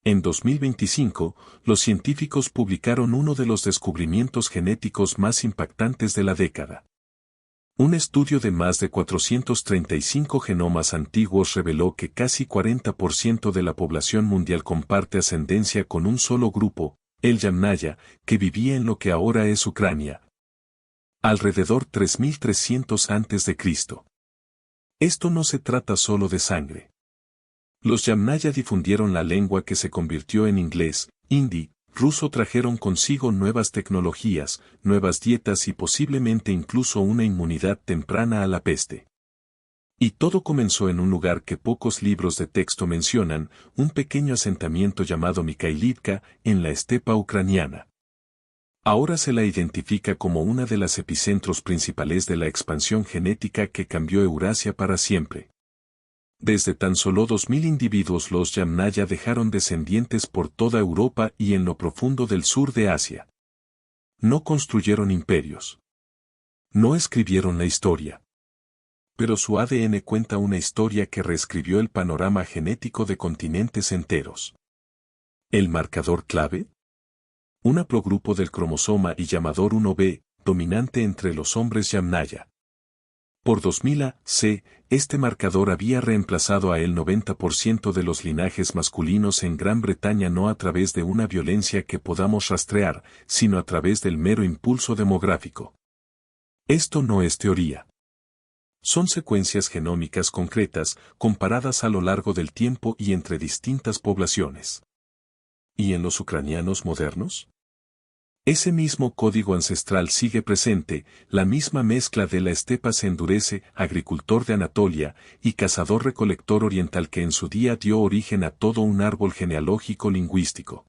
En 2025, los científicos publicaron uno de los descubrimientos genéticos más impactantes de la década. Un estudio de más de 435 genomas antiguos reveló que casi 40% de la población mundial comparte ascendencia con un solo grupo, el Yamnaya, que vivía en lo que ahora es Ucrania. Alrededor 3300 a.C. Esto no se trata solo de sangre. Los Yamnaya difundieron la lengua que se convirtió en inglés, hindi, ruso, trajeron consigo nuevas tecnologías, nuevas dietas y posiblemente incluso una inmunidad temprana a la peste. Y todo comenzó en un lugar que pocos libros de texto mencionan, un pequeño asentamiento llamado Mikhailivka, en la estepa ucraniana. Ahora se la identifica como una de las epicentros principales de la expansión genética que cambió Eurasia para siempre. Desde tan solo 2000 individuos los Yamnaya dejaron descendientes por toda Europa y en lo profundo del sur de Asia. No construyeron imperios. No escribieron la historia. Pero su ADN cuenta una historia que reescribió el panorama genético de continentes enteros. ¿El marcador clave? Un haplogrupo del cromosoma y llamador 1b, dominante entre los hombres Yamnaya. Por 2000 a.C., este marcador había reemplazado a el 90% de los linajes masculinos en Gran Bretaña, no a través de una violencia que podamos rastrear, sino a través del mero impulso demográfico. Esto no es teoría. Son secuencias genómicas concretas, comparadas a lo largo del tiempo y entre distintas poblaciones. ¿Y en los ucranianos modernos? Ese mismo código ancestral sigue presente, la misma mezcla de la estepa se endurece, agricultor de Anatolia, y cazador-recolector oriental que en su día dio origen a todo un árbol genealógico lingüístico.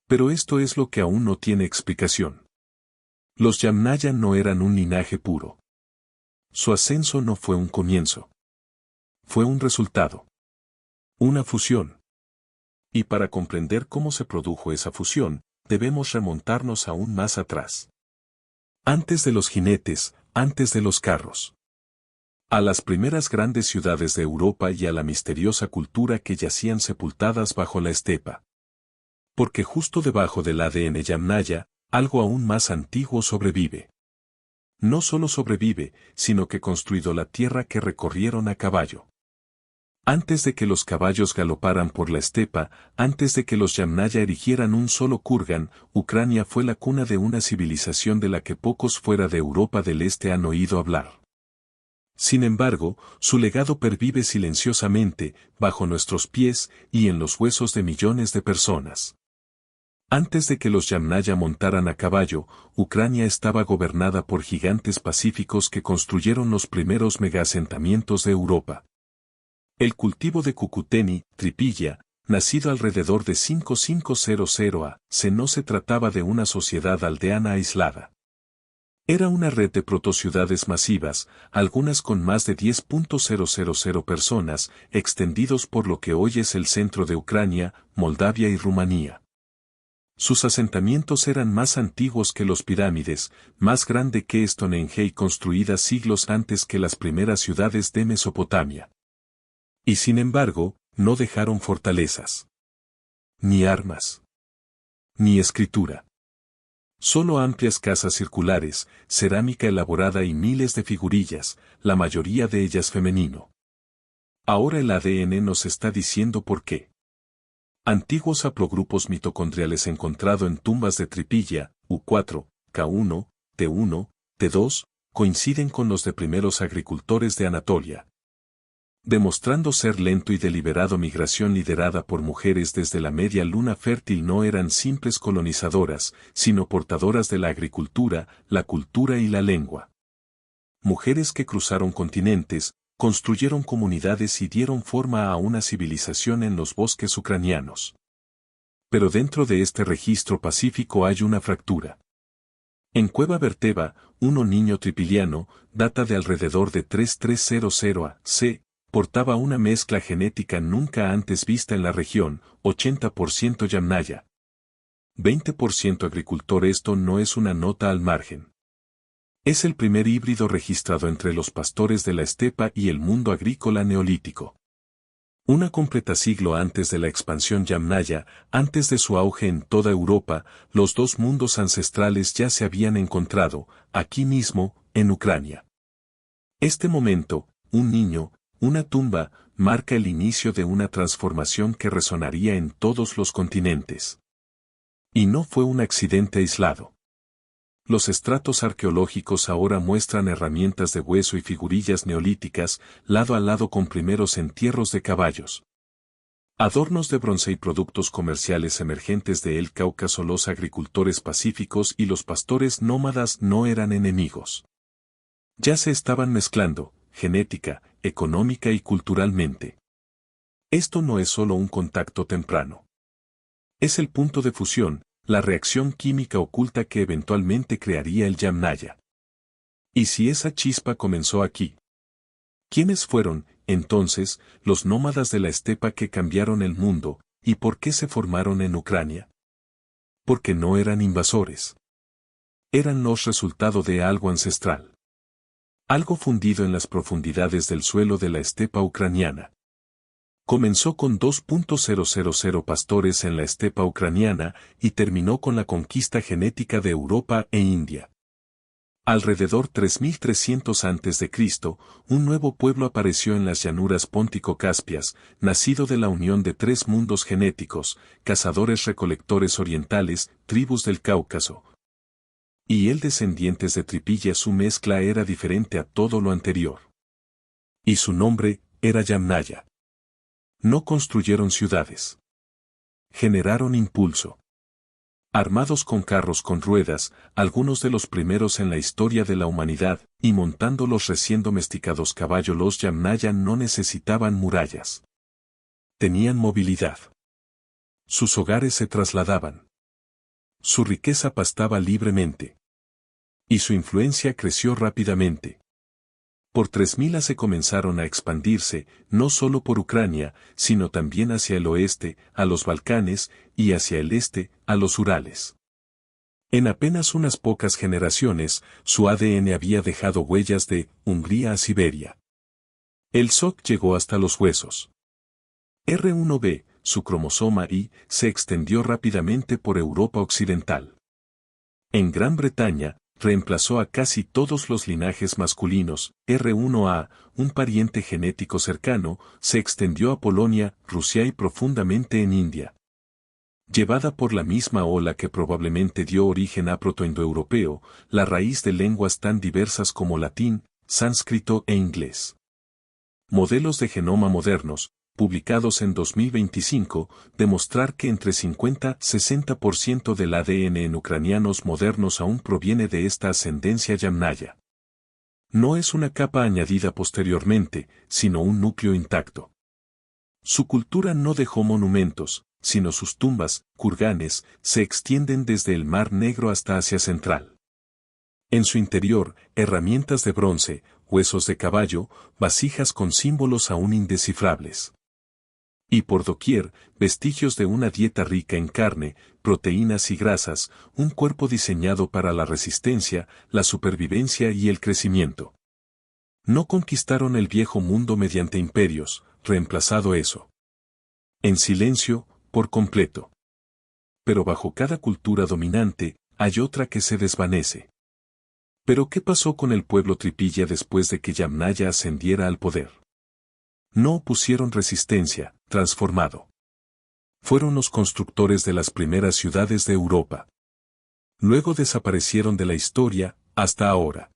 Pero esto es lo que aún no tiene explicación. Los Yamnaya no eran un linaje puro. Su ascenso no fue un comienzo. Fue un resultado. Una fusión. Y para comprender cómo se produjo esa fusión, debemos remontarnos aún más atrás. Antes de los jinetes, antes de los carros. A las primeras grandes ciudades de Europa y a la misteriosa cultura que yacían sepultadas bajo la estepa. Porque justo debajo del ADN Yamnaya, algo aún más antiguo sobrevive. No solo sobrevive, sino que construyó la tierra que recorrieron a caballo. Antes de que los caballos galoparan por la estepa, antes de que los Yamnaya erigieran un solo kurgan, Ucrania fue la cuna de una civilización de la que pocos fuera de Europa del Este han oído hablar. Sin embargo, su legado pervive silenciosamente, bajo nuestros pies y en los huesos de millones de personas. Antes de que los Yamnaya montaran a caballo, Ucrania estaba gobernada por gigantes pacíficos que construyeron los primeros megaasentamientos de Europa. El cultivo de Cucuteni, Tripilla, nacido alrededor de 5500 a.C., no se trataba de una sociedad aldeana aislada. Era una red de protociudades masivas, algunas con más de 10.000 personas, extendidos por lo que hoy es el centro de Ucrania, Moldavia y Rumanía. Sus asentamientos eran más antiguos que los pirámides, más grande que Stonehenge, construidas siglos antes que las primeras ciudades de Mesopotamia. Y sin embargo, no dejaron fortalezas. Ni armas. Ni escritura. Solo amplias casas circulares, cerámica elaborada y miles de figurillas, la mayoría de ellas femenino. Ahora el ADN nos está diciendo por qué. Antiguos haplogrupos mitocondriales encontrado en tumbas de Tripilla, U4, K1, T1, T2, coinciden con los de primeros agricultores de Anatolia. Demostrando ser lento y deliberado migración liderada por mujeres desde la media luna fértil, no eran simples colonizadoras, sino portadoras de la agricultura, la cultura y la lengua. Mujeres que cruzaron continentes, construyeron comunidades y dieron forma a una civilización en los bosques ucranianos. Pero dentro de este registro pacífico hay una fractura. En Cueva Verteba, un niño tripiliano, data de alrededor de 3300 a.C., portaba una mezcla genética nunca antes vista en la región, 80% Yamnaya. 20% agricultor. Esto no es una nota al margen. Es el primer híbrido registrado entre los pastores de la estepa y el mundo agrícola neolítico. Una completa siglo antes de la expansión Yamnaya, antes de su auge en toda Europa, los dos mundos ancestrales ya se habían encontrado, aquí mismo, en Ucrania. Este momento, un niño, una tumba, marca el inicio de una transformación que resonaría en todos los continentes. Y no fue un accidente aislado. Los estratos arqueológicos ahora muestran herramientas de hueso y figurillas neolíticas, lado a lado con primeros entierros de caballos. Adornos de bronce y productos comerciales emergentes de El Cáucaso. Los agricultores pacíficos y los pastores nómadas no eran enemigos. Ya se estaban mezclando, genética, económica y culturalmente. Esto no es solo un contacto temprano. Es el punto de fusión, la reacción química oculta que eventualmente crearía el Yamnaya. ¿Y si esa chispa comenzó aquí? ¿Quiénes fueron, entonces, los nómadas de la estepa que cambiaron el mundo, y por qué se formaron en Ucrania? Porque no eran invasores. Eran los resultado de algo ancestral. Algo fundido en las profundidades del suelo de la estepa ucraniana. Comenzó con 2.000 pastores en la estepa ucraniana y terminó con la conquista genética de Europa e India. Alrededor 3300 a.C., un nuevo pueblo apareció en las llanuras póntico-caspias, nacido de la unión de tres mundos genéticos, cazadores-recolectores orientales, tribus del Cáucaso. Y el descendientes de Tripilla. Su mezcla era diferente a todo lo anterior. Y su nombre era Yamnaya. No construyeron ciudades. Generaron impulso. Armados con carros con ruedas, algunos de los primeros en la historia de la humanidad, y montando los recién domesticados caballos, los Yamnaya no necesitaban murallas. Tenían movilidad. Sus hogares se trasladaban. Su riqueza pastaba libremente. Y su influencia creció rápidamente. Por 3000 se comenzaron a expandirse, no solo por Ucrania, sino también hacia el oeste, a los Balcanes, y hacia el este, a los Urales. En apenas unas pocas generaciones, su ADN había dejado huellas de Hungría a Siberia. El SOC llegó hasta los huesos. R1b, su cromosoma Y, se extendió rápidamente por Europa Occidental. En Gran Bretaña, reemplazó a casi todos los linajes masculinos. R1a, un pariente genético cercano, se extendió a Polonia, Rusia y profundamente en India. Llevada por la misma ola que probablemente dio origen a protoindoeuropeo, la raíz de lenguas tan diversas como latín, sánscrito e inglés. Modelos de genoma modernos, publicados en 2025, demostrar que entre 50-60% del ADN en ucranianos modernos aún proviene de esta ascendencia Yamnaya. No es una capa añadida posteriormente, sino un núcleo intacto. Su cultura no dejó monumentos, sino sus tumbas, kurganes, se extienden desde el Mar Negro hasta Asia Central. En su interior, herramientas de bronce, huesos de caballo, vasijas con símbolos aún indescifrables. Y por doquier, vestigios de una dieta rica en carne, proteínas y grasas, un cuerpo diseñado para la resistencia, la supervivencia y el crecimiento. No conquistaron el viejo mundo mediante imperios, reemplazado eso. En silencio, por completo. Pero bajo cada cultura dominante, hay otra que se desvanece. ¿Pero qué pasó con el pueblo Tripilla después de que Yamnaya ascendiera al poder? No opusieron resistencia, transformado. Fueron los constructores de las primeras ciudades de Europa. Luego desaparecieron de la historia, hasta ahora.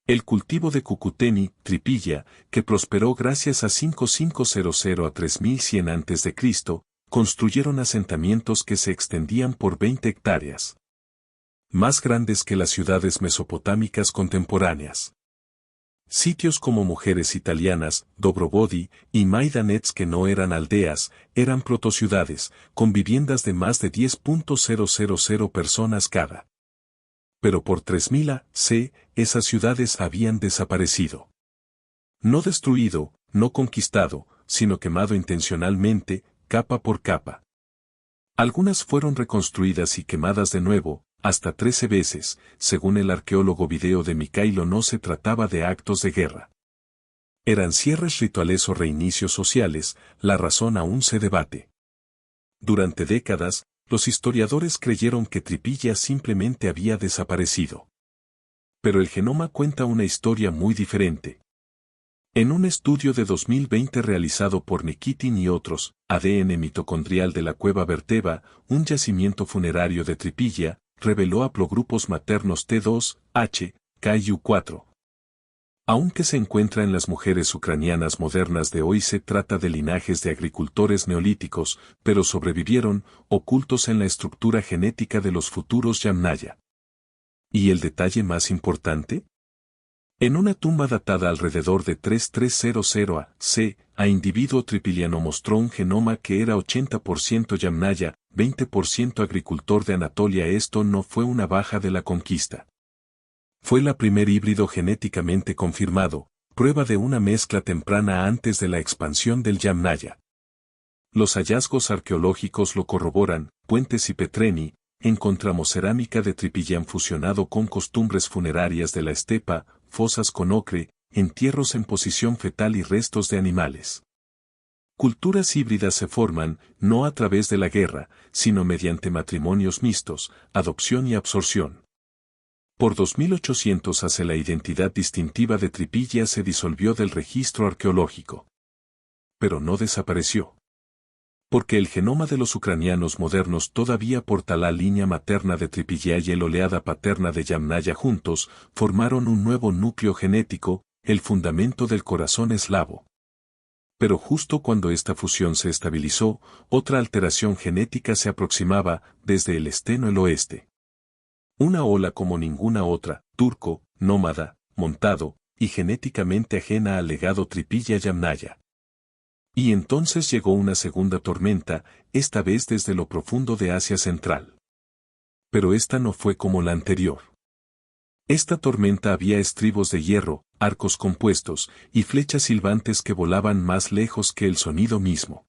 El cultivo de Cucuteni, Tripilla, que prosperó gracias a 5500 a 3100 a.C., construyeron asentamientos que se extendían por 20 hectáreas. Más grandes que las ciudades mesopotámicas contemporáneas. Sitios como mujeres italianas, Dobrobodi, y Maidanets que no eran aldeas, eran protociudades, con viviendas de más de 10.000 personas cada. Pero por 3000 a.C., esas ciudades habían desaparecido. No destruido, no conquistado, sino quemado intencionalmente, capa por capa. Algunas fueron reconstruidas y quemadas de nuevo, hasta 13 veces, según el arqueólogo video de Mikhailo. No se trataba de actos de guerra. ¿Eran cierres rituales o reinicios sociales? La razón aún se debate. Durante décadas, los historiadores creyeron que Tripilla simplemente había desaparecido. Pero el genoma cuenta una historia muy diferente. En un estudio de 2020 realizado por Nikitin y otros, ADN mitocondrial de la cueva Verteva, un yacimiento funerario de Tripilla, reveló haplogrupos maternos T2, H, K y U4. Aunque se encuentra en las mujeres ucranianas modernas de hoy, se trata de linajes de agricultores neolíticos, pero sobrevivieron, ocultos en la estructura genética de los futuros Yamnaya. ¿Y el detalle más importante? En una tumba datada alrededor de 3300 a.C., a individuo tripiliano mostró un genoma que era 80% Yamnaya, 20% agricultor de Anatolia. Esto no fue una baja de la conquista. Fue la primer híbrido genéticamente confirmado, prueba de una mezcla temprana antes de la expansión del Yamnaya. Los hallazgos arqueológicos lo corroboran. Puentes y Petreni, encontramos cerámica de Tripillán fusionado con costumbres funerarias de la estepa, fosas con ocre, entierros en posición fetal y restos de animales. Culturas híbridas se forman, no a través de la guerra, sino mediante matrimonios mixtos, adopción y absorción. Por 2800 hace la identidad distintiva de Tripilla se disolvió del registro arqueológico. Pero no desapareció. Porque el genoma de los ucranianos modernos todavía porta la línea materna de Tripilla y la oleada paterna de Yamnaya juntos, formaron un nuevo núcleo genético, el fundamento del corazón eslavo. Pero justo cuando esta fusión se estabilizó, otra alteración genética se aproximaba, desde el esteno el oeste. Una ola como ninguna otra, turco, nómada, montado, y genéticamente ajena al legado Tripilla Yamnaya. Y entonces llegó una segunda tormenta, esta vez desde lo profundo de Asia Central. Pero esta no fue como la anterior. Esta tormenta había estribos de hierro, arcos compuestos, y flechas silbantes que volaban más lejos que el sonido mismo.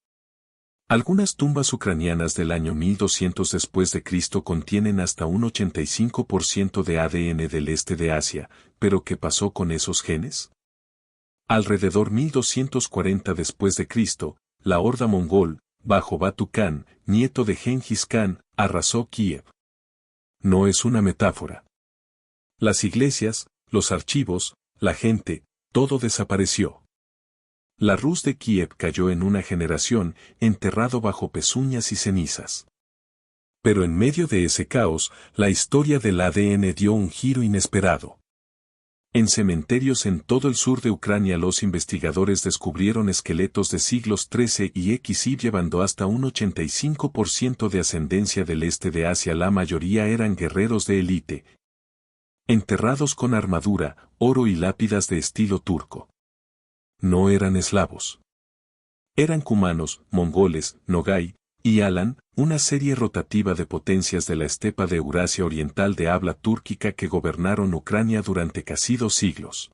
Algunas tumbas ucranianas del año 1200 después de Cristo contienen hasta un 85% de ADN del este de Asia, pero ¿qué pasó con esos genes? Alrededor 1240 después de Cristo, la horda mongol, bajo Batu Khan, nieto de Gengis Khan, arrasó Kiev. No es una metáfora. Las iglesias, los archivos, la gente, todo desapareció. La Rus de Kiev cayó en una generación, enterrado bajo pezuñas y cenizas. Pero en medio de ese caos, la historia del ADN dio un giro inesperado. En cementerios en todo el sur de Ucrania los investigadores descubrieron esqueletos de siglos XIII y XI llevando hasta un 85% de ascendencia del este de Asia. La mayoría eran guerreros de élite, enterrados con armadura, oro y lápidas de estilo turco. No eran eslavos. Eran cumanos, mongoles, Nogai y Alan, una serie rotativa de potencias de la estepa de Eurasia Oriental de habla túrquica que gobernaron Ucrania durante casi 2 siglos.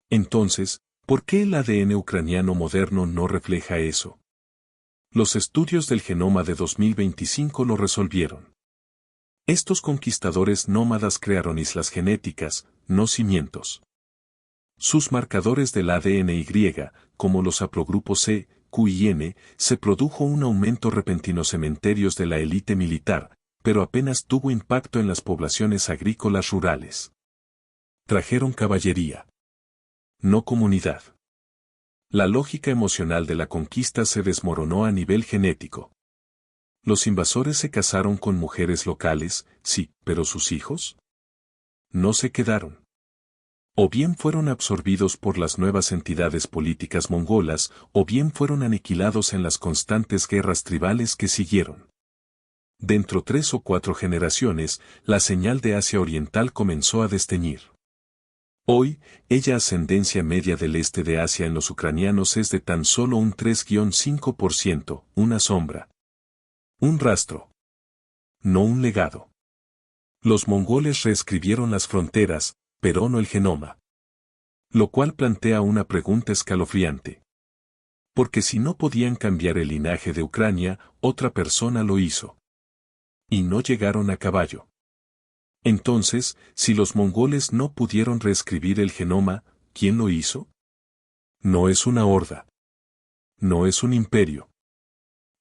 Entonces, ¿por qué el ADN ucraniano moderno no refleja eso? Los estudios del genoma de 2025 lo resolvieron. Estos conquistadores nómadas crearon islas genéticas, no cimientos. Sus marcadores del ADN Y, como los haplogrupos C, Q y N, se produjo un aumento repentino cementerios de la élite militar, pero apenas tuvo impacto en las poblaciones agrícolas rurales. Trajeron caballería. No comunidad. La lógica emocional de la conquista se desmoronó a nivel genético. Los invasores se casaron con mujeres locales, sí, pero sus hijos no se quedaron. O bien fueron absorbidos por las nuevas entidades políticas mongolas, o bien fueron aniquilados en las constantes guerras tribales que siguieron. Dentro 3 o 4 generaciones, la señal de Asia Oriental comenzó a desteñir. Hoy, ella ascendencia media del este de Asia en los ucranianos es de tan solo un 3-5%, una sombra. Un rastro. No un legado. Los mongoles reescribieron las fronteras, pero no el genoma. Lo cual plantea una pregunta escalofriante. Porque si no podían cambiar el linaje de Ucrania, otra persona lo hizo. Y no llegaron a caballo. Entonces, si los mongoles no pudieron reescribir el genoma, ¿quién lo hizo? No es una horda. No es un imperio.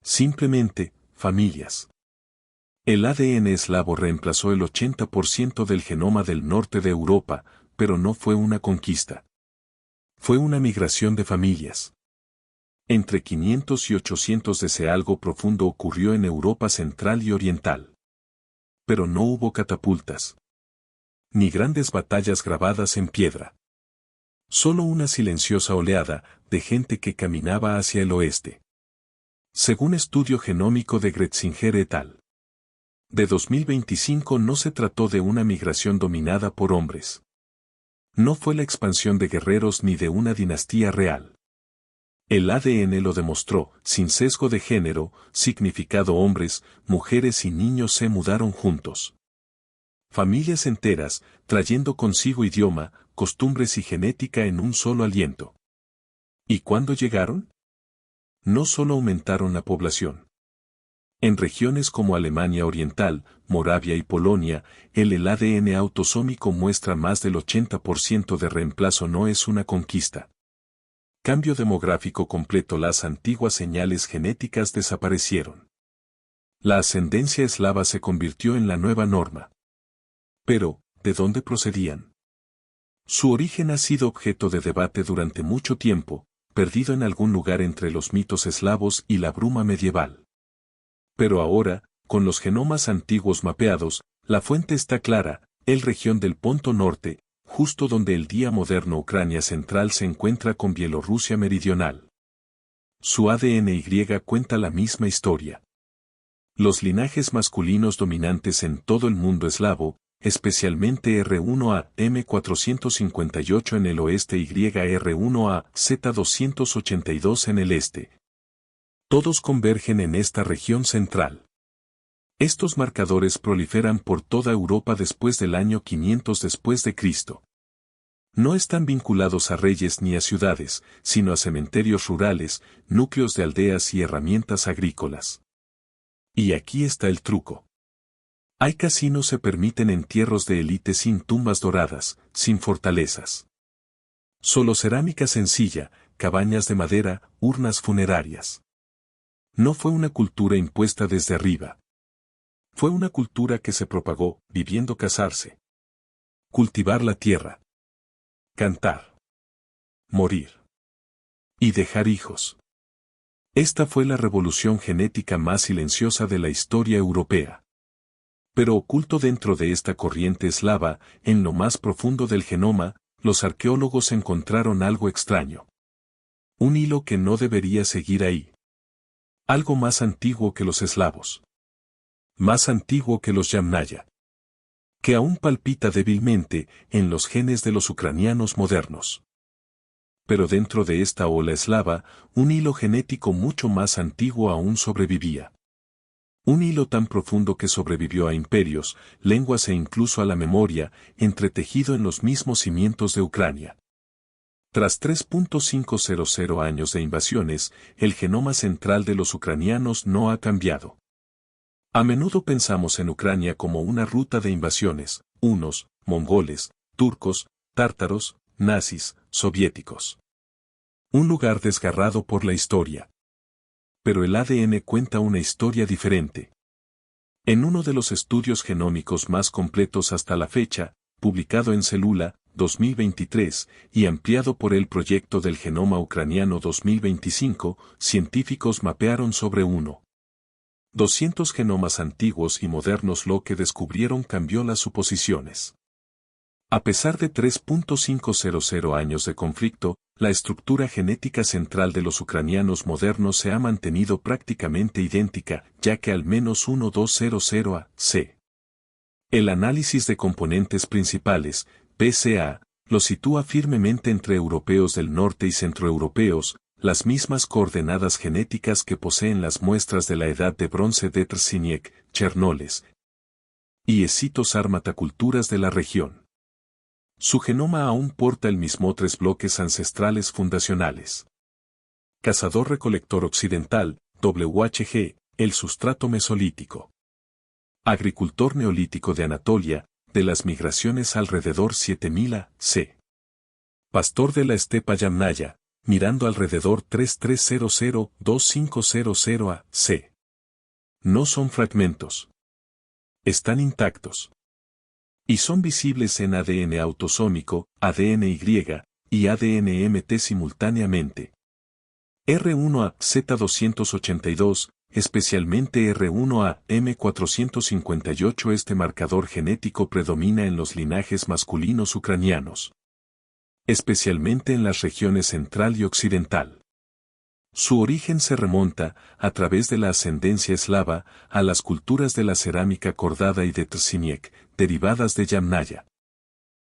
Simplemente, familias. El ADN eslavo reemplazó el 80% del genoma del norte de Europa, pero no fue una conquista. Fue una migración de familias. Entre 500 y 800 DC algo profundo ocurrió en Europa central y oriental. Pero no hubo catapultas. Ni grandes batallas grabadas en piedra. Solo una silenciosa oleada de gente que caminaba hacia el oeste. Según estudio genómico de Gretzinger et al. De 2025 no se trató de una migración dominada por hombres. No fue la expansión de guerreros ni de una dinastía real. El ADN lo demostró, sin sesgo de género, significado hombres, mujeres y niños se mudaron juntos. Familias enteras, trayendo consigo idioma, costumbres y genética en un solo aliento. ¿Y cuándo llegaron? No solo aumentaron la población. En regiones como Alemania Oriental, Moravia y Polonia, el ADN autosómico muestra más del 80% de reemplazo. No es una conquista. Cambio demográfico completo. Las antiguas señales genéticas desaparecieron. La ascendencia eslava se convirtió en la nueva norma. Pero, ¿de dónde procedían? Su origen ha sido objeto de debate durante mucho tiempo, perdido en algún lugar entre los mitos eslavos y la bruma medieval. Pero ahora, con los genomas antiguos mapeados, la fuente está clara, el región del Ponto Norte, justo donde el día moderno Ucrania central se encuentra con Bielorrusia meridional. Su ADN-Y cuenta la misma historia. Los linajes masculinos dominantes en todo el mundo eslavo, especialmente R1A M458 en el oeste y R1A Z282 en el este. Todos convergen en esta región central. Estos marcadores proliferan por toda Europa después del año 500 después de Cristo. No están vinculados a reyes ni a ciudades, sino a cementerios rurales, núcleos de aldeas y herramientas agrícolas. Y aquí está el truco. Hay casinos se permiten entierros de élite sin tumbas doradas, sin fortalezas. Solo cerámica sencilla, cabañas de madera, urnas funerarias. No fue una cultura impuesta desde arriba. Fue una cultura que se propagó, viviendo casarse. Cultivar la tierra. Cantar. Morir. Y dejar hijos. Esta fue la revolución genética más silenciosa de la historia europea. Pero oculto dentro de esta corriente eslava, en lo más profundo del genoma, los arqueólogos encontraron algo extraño. Un hilo que no debería seguir ahí. Algo más antiguo que los eslavos. Más antiguo que los Yamnaya. Que aún palpita débilmente en los genes de los ucranianos modernos. Pero dentro de esta ola eslava, un hilo genético mucho más antiguo aún sobrevivía. Un hilo tan profundo que sobrevivió a imperios, lenguas e incluso a la memoria, entretejido en los mismos cimientos de Ucrania. Tras 3.500 años de invasiones, el genoma central de los ucranianos no ha cambiado. A menudo pensamos en Ucrania como una ruta de invasiones, hunos, mongoles, turcos, tártaros, nazis, soviéticos. Un lugar desgarrado por la historia. Pero el ADN cuenta una historia diferente. En uno de los estudios genómicos más completos hasta la fecha, publicado en Célula, 2023, y ampliado por el Proyecto del Genoma Ucraniano 2025, científicos mapearon sobre 200 genomas antiguos y modernos. Lo que descubrieron cambió las suposiciones. A pesar de 3.500 años de conflicto, la estructura genética central de los ucranianos modernos se ha mantenido prácticamente idéntica, ya que al menos 1200 AC. El análisis de componentes principales, PCA, los sitúa firmemente entre europeos del norte y centroeuropeos, las mismas coordenadas genéticas que poseen las muestras de la Edad de Bronce de Trsinek, Chernoles y Escitos armataculturas de la región. Su genoma aún porta el mismo 3 bloques ancestrales fundacionales. Cazador-recolector occidental, WHG, el sustrato mesolítico. Agricultor neolítico de Anatolia, de las migraciones alrededor 7000 AC. Pastor de la estepa Yamnaya, mirando alrededor 3300-2500 AC. No son fragmentos. Están intactos. Y son visibles en ADN autosómico, ADN-Y, y ADN-MT simultáneamente. R1A Z282, especialmente R1A M458. Este marcador genético predomina en los linajes masculinos ucranianos, especialmente en las regiones central y occidental. Su origen se remonta, a través de la ascendencia eslava, a las culturas de la cerámica cordada y de Trziniec, derivadas de Yamnaya.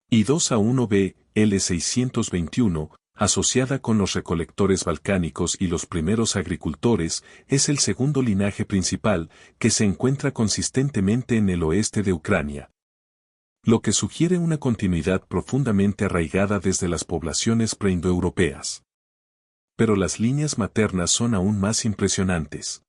Y 2A1B, L621, asociada con los recolectores balcánicos y los primeros agricultores, es el segundo linaje principal, que se encuentra consistentemente en el oeste de Ucrania, lo que sugiere una continuidad profundamente arraigada desde las poblaciones preindoeuropeas. Pero las líneas maternas son aún más impresionantes.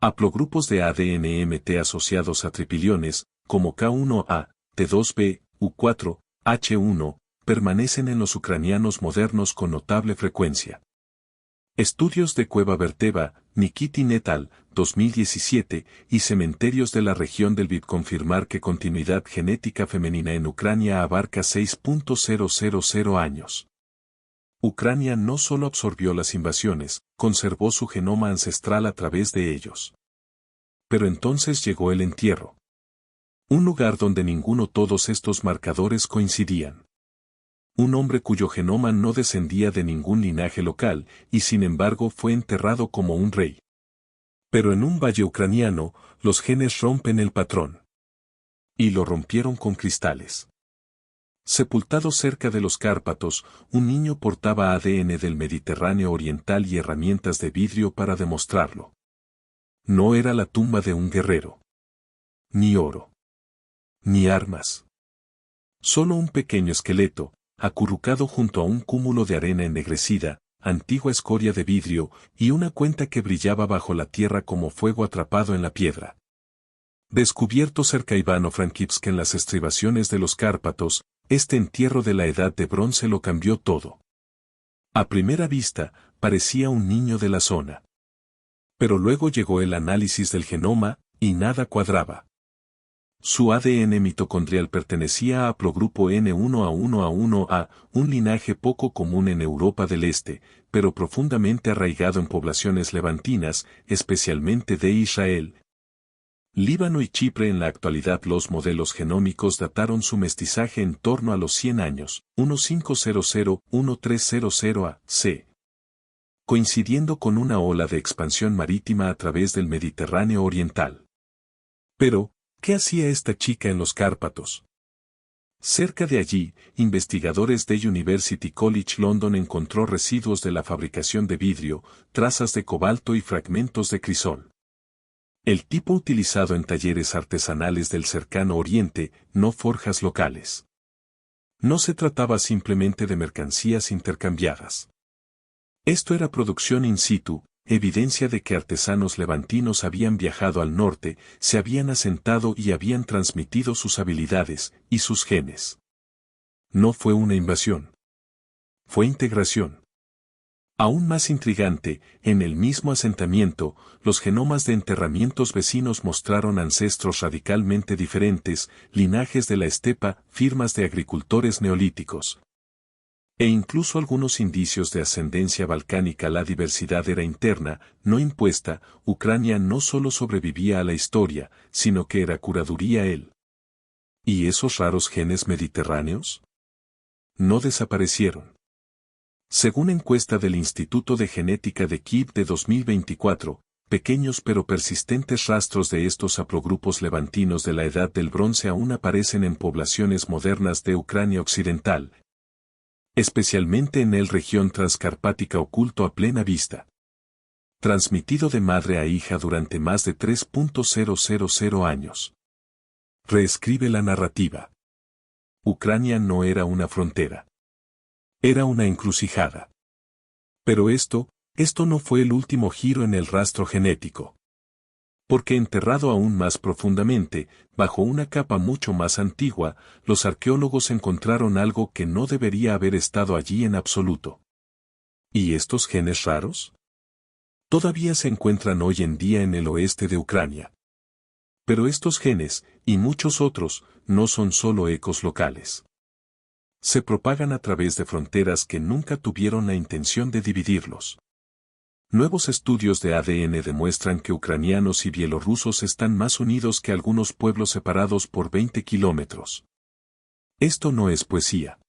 Haplogrupos de ADN-MT asociados a tripiliones, como K1A, T2B, U4, H1, permanecen en los ucranianos modernos con notable frecuencia. Estudios de Cueva Verteva, Nikitin et al., 2017, y cementerios de la región del Lviv confirmar que continuidad genética femenina en Ucrania abarca 6.000 años. Ucrania no solo absorbió las invasiones, conservó su genoma ancestral a través de ellos. Pero entonces llegó el entierro. Un lugar donde todos estos marcadores coincidían. Un hombre cuyo genoma no descendía de ningún linaje local, y sin embargo fue enterrado como un rey. Pero en un valle ucraniano, los genes rompen el patrón. Y lo rompieron con cristales. Sepultado cerca de los Cárpatos, un niño portaba ADN del Mediterráneo oriental y herramientas de vidrio para demostrarlo. No era la tumba de un guerrero. Ni oro. Ni armas. Solo un pequeño esqueleto, acurrucado junto a un cúmulo de arena ennegrecida, antigua escoria de vidrio, y una cuenta que brillaba bajo la tierra como fuego atrapado en la piedra. Descubierto cerca Ivano-Frankivsk en las estribaciones de los Cárpatos, este entierro de la Edad de Bronce lo cambió todo. A primera vista, parecía un niño de la zona. Pero luego llegó el análisis del genoma, y nada cuadraba. Su ADN mitocondrial pertenecía a haplogrupo N1A1A1A, un linaje poco común en Europa del Este, pero profundamente arraigado en poblaciones levantinas, especialmente de Israel, Líbano y Chipre. En la actualidad los modelos genómicos dataron su mestizaje en torno a los 100 años, 1500-1300 AC, coincidiendo con una ola de expansión marítima a través del Mediterráneo oriental. Pero, ¿qué hacía esta chica en los Cárpatos? Cerca de allí, investigadores de University College London encontró residuos de la fabricación de vidrio, trazas de cobalto y fragmentos de crisol. El tipo utilizado en talleres artesanales del cercano Oriente, no forjas locales. No se trataba simplemente de mercancías intercambiadas. Esto era producción in situ, evidencia de que artesanos levantinos habían viajado al norte, se habían asentado y habían transmitido sus habilidades y sus genes. No fue una invasión. Fue integración. Aún más intrigante, en el mismo asentamiento, los genomas de enterramientos vecinos mostraron ancestros radicalmente diferentes, linajes de la estepa, firmas de agricultores neolíticos. E incluso algunos indicios de ascendencia balcánica. La diversidad era interna, no impuesta. Ucrania no solo sobrevivía a la historia, sino que era curaduría él. ¿Y esos raros genes mediterráneos? No desaparecieron. Según encuesta del Instituto de Genética de Kiev de 2024, pequeños pero persistentes rastros de estos haplogrupos levantinos de la Edad del Bronce aún aparecen en poblaciones modernas de Ucrania occidental, especialmente en la región transcarpática oculto a plena vista. Transmitido de madre a hija durante más de 3.000 años. Reescribe la narrativa. Ucrania no era una frontera. Era una encrucijada. Pero esto no fue el último giro en el rastro genético. Porque enterrado aún más profundamente, bajo una capa mucho más antigua, los arqueólogos encontraron algo que no debería haber estado allí en absoluto. ¿Y estos genes raros? Todavía se encuentran hoy en día en el oeste de Ucrania. Pero estos genes, y muchos otros, no son solo ecos locales. Se propagan a través de fronteras que nunca tuvieron la intención de dividirlos. Nuevos estudios de ADN demuestran que ucranianos y bielorrusos están más unidos que algunos pueblos separados por 20 kilómetros. Esto no es poesía.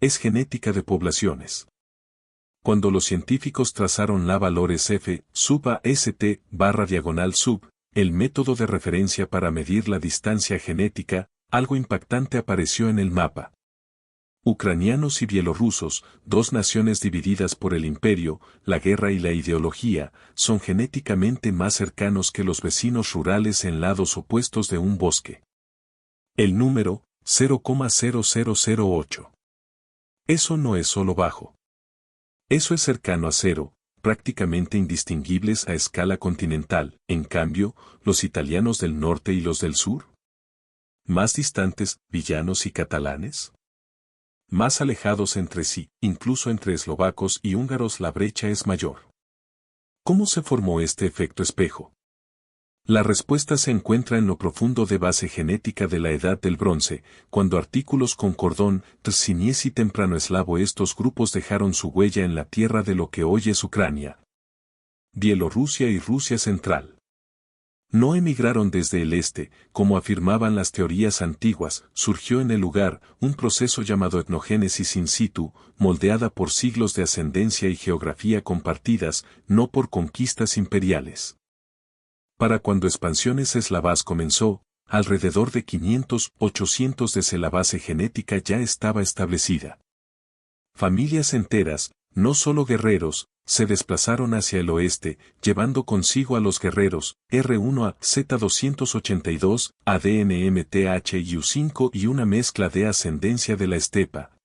Es genética de poblaciones. Cuando los científicos trazaron la valores F, sub a st, barra diagonal sub, el método de referencia para medir la distancia genética, algo impactante apareció en el mapa. Ucranianos y bielorrusos, dos naciones divididas por el imperio, la guerra y la ideología, son genéticamente más cercanos que los vecinos rurales en lados opuestos de un bosque. El número, 0,0008. Eso no es solo bajo. Eso es cercano a cero, prácticamente indistinguibles a escala continental. En cambio, los italianos del norte y los del sur. Más distantes, villanos y catalanes. Más alejados entre sí, incluso entre eslovacos y húngaros la brecha es mayor. ¿Cómo se formó este efecto espejo? La respuesta se encuentra en lo profundo de base genética de la Edad del Bronce, cuando artículos con cordón, Trziniec y temprano eslavo estos grupos dejaron su huella en la tierra de lo que hoy es Ucrania, Bielorrusia y Rusia Central. No emigraron desde el este, como afirmaban las teorías antiguas, surgió en el lugar un proceso llamado etnogénesis in situ, moldeada por siglos de ascendencia y geografía compartidas, no por conquistas imperiales. Para cuando expansiones eslavas comenzó, alrededor de 500-800 DC la base genética ya estaba establecida. Familias enteras, no solo guerreros, se desplazaron hacia el oeste, llevando consigo a los guerreros, R1 a Z282, ADN MTH y U5 y una mezcla de ascendencia de la estepa.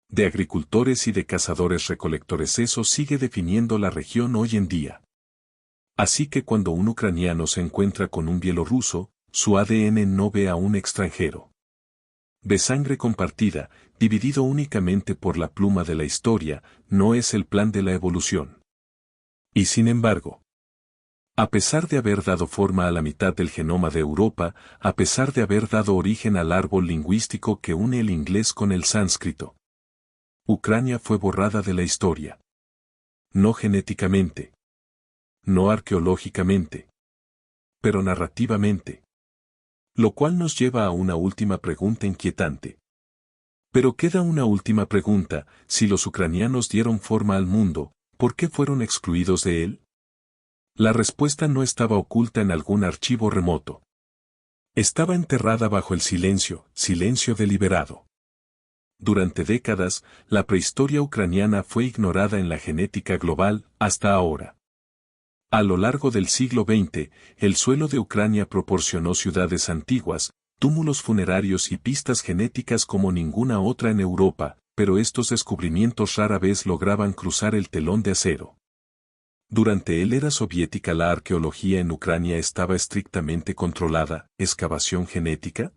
De agricultores y de cazadores-recolectores eso sigue definiendo la región hoy en día. Así que cuando un ucraniano se encuentra con un bielorruso, su ADN no ve a un extranjero. De sangre compartida, dividido únicamente por la pluma de la historia, no es el plan de la evolución. Y sin embargo, a pesar de haber dado forma a la mitad del genoma de Europa, a pesar de haber dado origen al árbol lingüístico que une el inglés con el sánscrito, Ucrania fue borrada de la historia. No genéticamente, no arqueológicamente, pero narrativamente. Lo cual nos lleva a una última pregunta inquietante. Pero queda una última pregunta: si los ucranianos dieron forma al mundo, ¿por qué fueron excluidos de él? La respuesta no estaba oculta en algún archivo remoto. Estaba enterrada bajo el silencio deliberado. Durante décadas, la prehistoria ucraniana fue ignorada en la genética global, hasta ahora. A lo largo del siglo XX, el suelo de Ucrania proporcionó ciudades antiguas, túmulos funerarios y pistas genéticas como ninguna otra en Europa, pero estos descubrimientos rara vez lograban cruzar el telón de acero. Durante la era soviética la arqueología en Ucrania estaba estrictamente controlada, excavación genética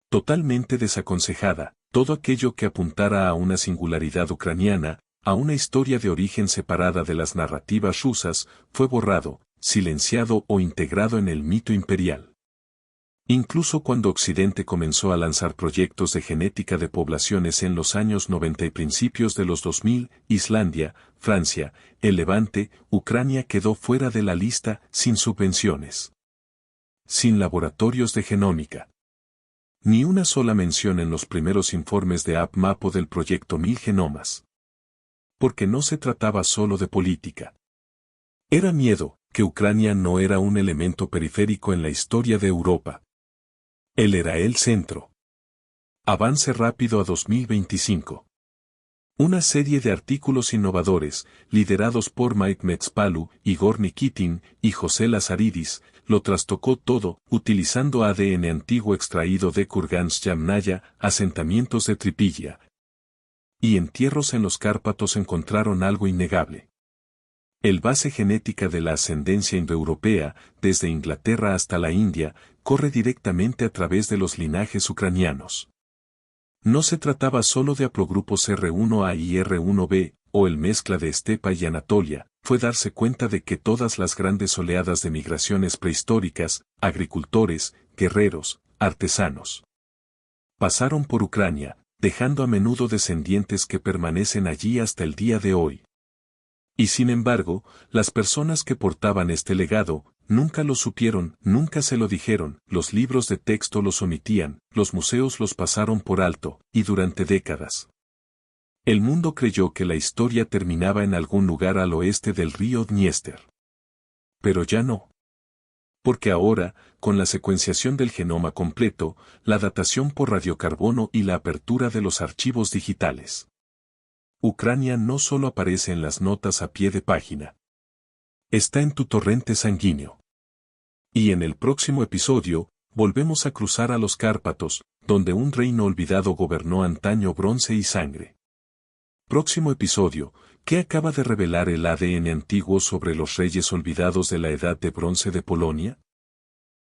totalmente desaconsejada, todo aquello que apuntara a una singularidad ucraniana, a una historia de origen separada de las narrativas rusas, fue borrado, silenciado o integrado en el mito imperial. Incluso cuando Occidente comenzó a lanzar proyectos de genética de poblaciones en los años 90 y principios de los 2000, Islandia, Francia, el Levante, Ucrania quedó fuera de la lista, sin subvenciones, sin laboratorios de genómica. Ni una sola mención en los primeros informes de AppMap o del proyecto 1000 genomas. Porque no se trataba solo de política. Era miedo, que Ucrania no era un elemento periférico en la historia de Europa. Él era el centro. Avance rápido a 2025. Una serie de artículos innovadores, liderados por Mike Metzpalu, Igor Nikitin y José Lazaridis, lo trastocó todo, utilizando ADN antiguo extraído de Kurgansk-Yamnaya, asentamientos de Tripilla y entierros en los Cárpatos encontraron algo innegable. El base genética de la ascendencia indoeuropea, desde Inglaterra hasta la India, corre directamente a través de los linajes ucranianos. No se trataba solo de haplogrupos R1A y R1B, o el mezcla de estepa y Anatolia, fue darse cuenta de que todas las grandes oleadas de migraciones prehistóricas, agricultores, guerreros, artesanos, pasaron por Ucrania, dejando a menudo descendientes que permanecen allí hasta el día de hoy. Y sin embargo, las personas que portaban este legado, nunca lo supieron, nunca se lo dijeron, los libros de texto los omitían, los museos los pasaron por alto, y durante décadas. El mundo creyó que la historia terminaba en algún lugar al oeste del río Dniester. Pero ya no. Porque ahora, con la secuenciación del genoma completo, la datación por radiocarbono y la apertura de los archivos digitales, Ucrania no solo aparece en las notas a pie de página. Está en tu torrente sanguíneo. Y en el próximo episodio, volvemos a cruzar a los Cárpatos, donde un reino olvidado gobernó antaño bronce y sangre. Próximo episodio, ¿qué acaba de revelar el ADN antiguo sobre los reyes olvidados de la Edad de Bronce de Polonia?